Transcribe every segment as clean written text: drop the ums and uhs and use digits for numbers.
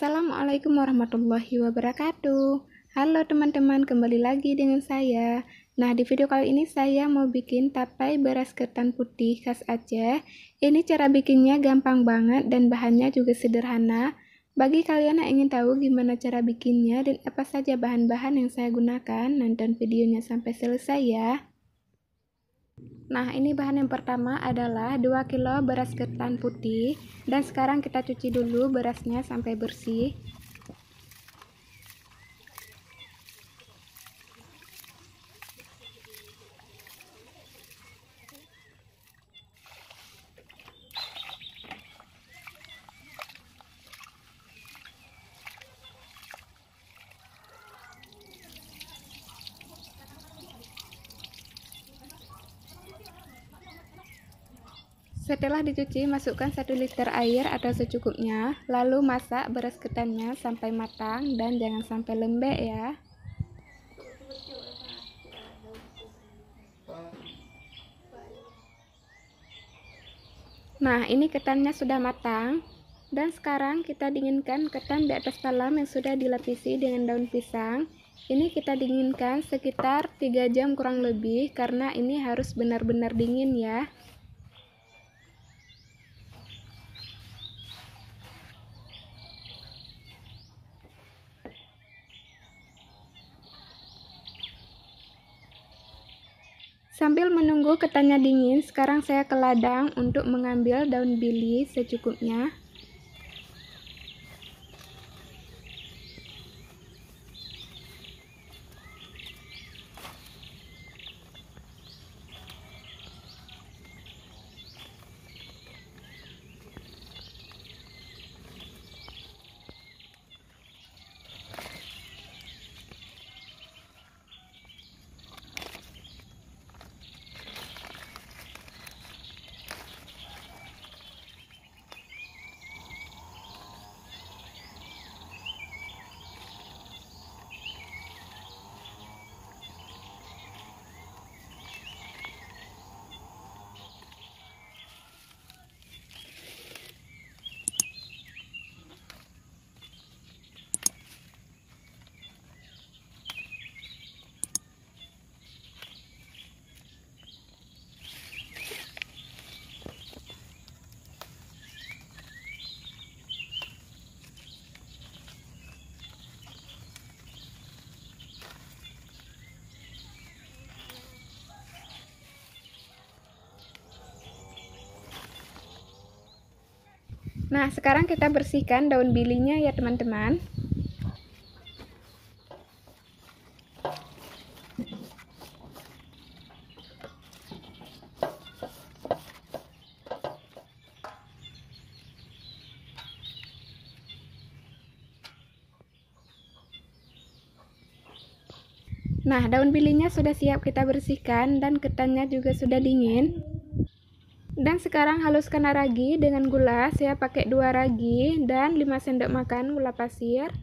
Assalamualaikum warahmatullahi wabarakatuh. Halo teman-teman, kembali lagi dengan saya. Nah, di video kali ini saya mau bikin tapai beras ketan putih khas Aceh. Ini cara bikinnya gampang banget dan bahannya juga sederhana. Bagi kalian yang ingin tahu gimana cara bikinnya dan apa saja bahan-bahan yang saya gunakan, nonton videonya sampai selesai ya. Nah, ini bahan yang pertama adalah 2 kilo beras ketan putih. Dan sekarang kita cuci dulu berasnya sampai bersih. Setelah dicuci, masukkan 1 liter air atau secukupnya, lalu masak beras ketannya sampai matang dan jangan sampai lembek ya. Nah, ini ketannya sudah matang. Dan sekarang kita dinginkan ketan di atas talam yang sudah dilapisi dengan daun pisang. Ini kita dinginkan sekitar 3 jam kurang lebih karena ini harus benar-benar dingin ya. Sambil menunggu ketannya dingin, sekarang saya ke ladang untuk mengambil daun bili secukupnya. Nah, sekarang kita bersihkan daun bilinya ya teman-teman. Nah, daun bilinya sudah siap kita bersihkan dan ketannya juga sudah dingin. Dan sekarang haluskan ragi dengan gula. Saya pakai 2 ragi dan 5 sendok makan gula pasir.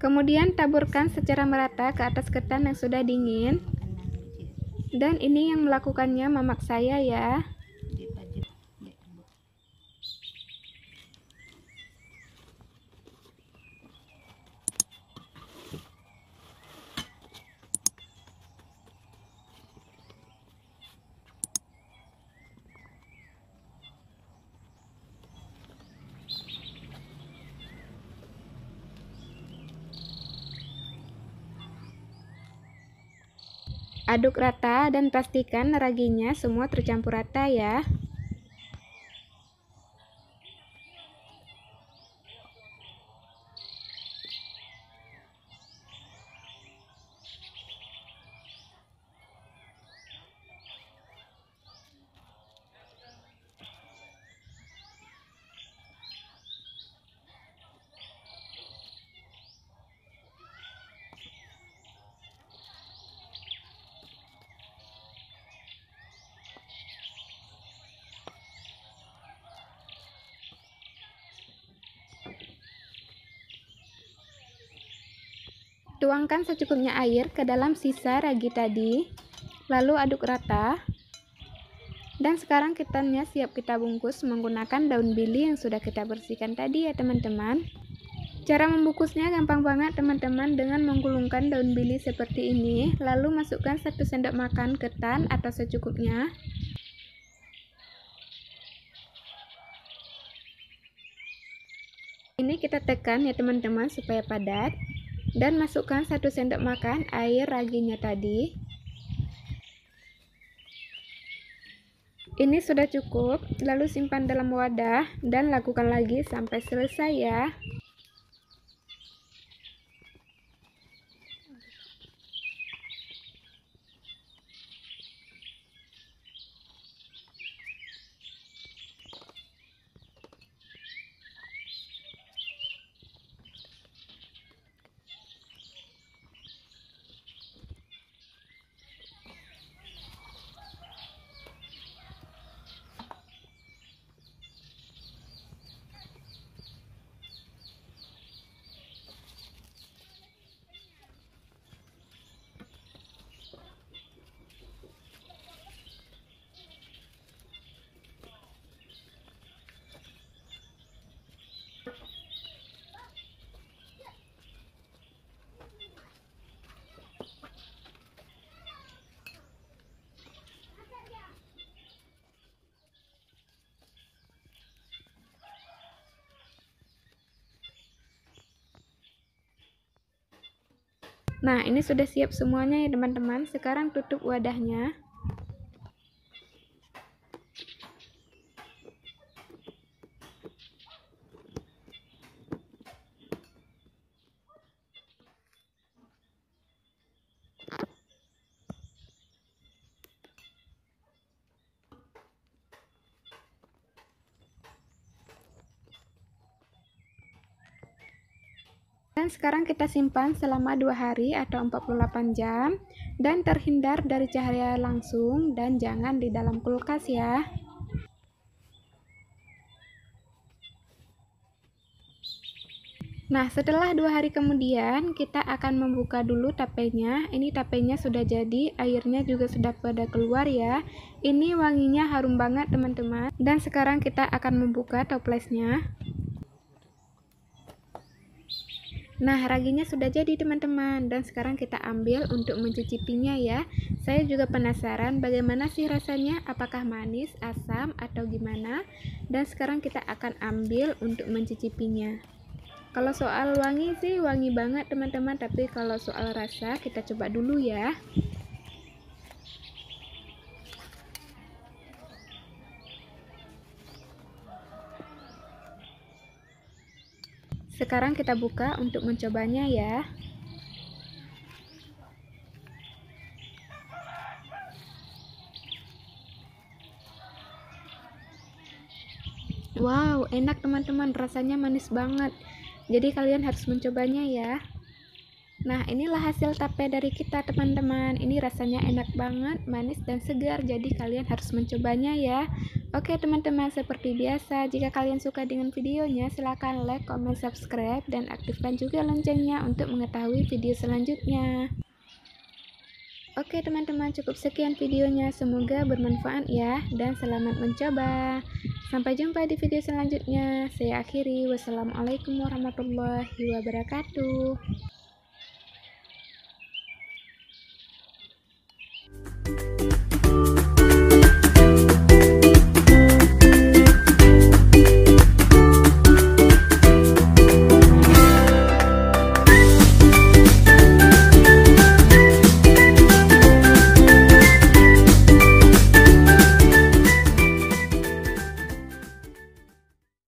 Kemudian taburkan secara merata ke atas ketan yang sudah dingin. Dan ini yang melakukannya mamak saya ya. Aduk rata dan pastikan raginya semua tercampur rata ya. Tuangkan secukupnya air ke dalam sisa ragi tadi, lalu aduk rata. Dan sekarang ketannya siap kita bungkus menggunakan daun bili yang sudah kita bersihkan tadi ya teman-teman. Cara membungkusnya gampang banget teman-teman, dengan menggulungkan daun bili seperti ini, lalu masukkan 1 sendok makan ketan atau secukupnya. Ini kita tekan ya teman-teman supaya padat. Dan masukkan 1 sendok makan air raginya tadi. Ini sudah cukup, lalu simpan dalam wadah dan lakukan lagi sampai selesai ya. Nah, ini sudah siap semuanya ya teman-teman. Sekarang tutup wadahnya. Dan sekarang kita simpan selama 2 hari atau 48 jam dan terhindar dari cahaya langsung dan jangan di dalam kulkas ya. Nah, setelah 2 hari kemudian kita akan membuka dulu tapenya. Ini tapenya sudah jadi, airnya juga sudah pada keluar ya. Ini wanginya harum banget teman-teman. Dan sekarang kita akan membuka toplesnya. Nah, raginya sudah jadi teman-teman, dan sekarang kita ambil untuk mencicipinya ya. Saya juga penasaran bagaimana sih rasanya, apakah manis, asam, atau gimana. Dan sekarang kita akan ambil untuk mencicipinya. Kalau soal wangi sih wangi banget teman-teman, tapi kalau soal rasa kita coba dulu ya. Sekarang kita buka untuk mencobanya ya. Wow, enak teman-teman, rasanya manis banget. Jadi kalian harus mencobanya ya. Nah, inilah hasil tape dari kita teman-teman. Ini rasanya enak banget, manis dan segar. Jadi kalian harus mencobanya ya. Oke teman-teman, seperti biasa, jika kalian suka dengan videonya, silahkan like, comment, subscribe, dan aktifkan juga loncengnya untuk mengetahui video selanjutnya. Oke teman-teman, cukup sekian videonya. Semoga bermanfaat ya, dan selamat mencoba. Sampai jumpa di video selanjutnya. Saya akhiri. Wassalamualaikum warahmatullahi wabarakatuh.